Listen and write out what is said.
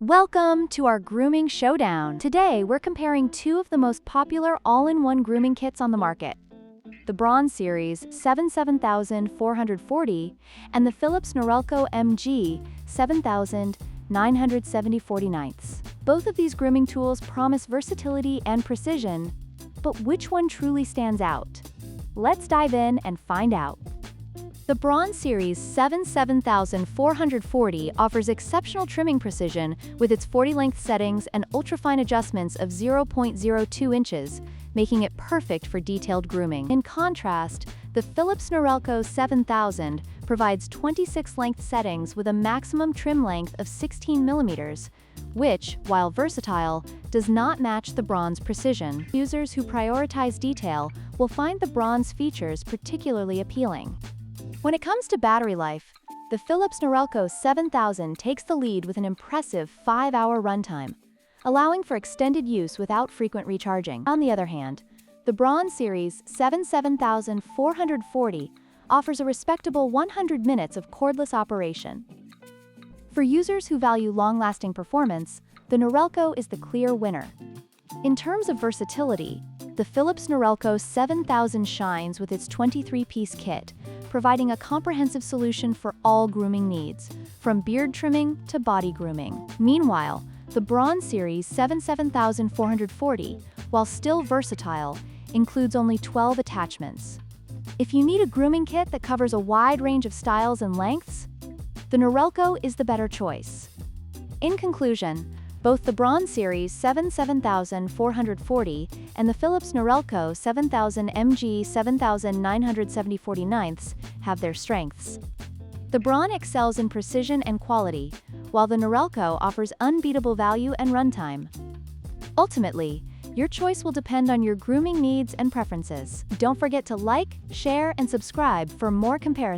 Welcome to our Grooming Showdown. Today, we're comparing two of the most popular all-in-one grooming kits on the market. The Braun Series 77440 and the Philips Norelco MG7970 Both of these grooming tools promise versatility and precision, but which one truly stands out? Let's dive in and find out. The Braun Series 77440 offers exceptional trimming precision with its 40-length settings and ultrafine adjustments of 0.02 inches, making it perfect for detailed grooming. In contrast, the Philips Norelco 7000 provides 26-length settings with a maximum trim length of 16 millimeters, which, while versatile, does not match the Braun's precision. Users who prioritize detail will find the Braun's features particularly appealing. When it comes to battery life, the Philips Norelco 7000 takes the lead with an impressive 5-hour runtime, allowing for extended use without frequent recharging. On the other hand, the Braun Series 77440 offers a respectable 100 minutes of cordless operation. For users who value long-lasting performance, the Norelco is the clear winner. In terms of versatility, the Philips Norelco 7000 shines with its 23-piece kit, providing a comprehensive solution for all grooming needs, from beard trimming to body grooming. Meanwhile, the Braun Series 77440, while still versatile, includes only 12 attachments. If you need a grooming kit that covers a wide range of styles and lengths, the Norelco is the better choice. In conclusion, both the Braun Series 77440 and the Philips Norelco 7000 MG7970 have their strengths. The Braun excels in precision and quality, while the Norelco offers unbeatable value and runtime. Ultimately, your choice will depend on your grooming needs and preferences. Don't forget to like, share, and subscribe for more comparisons.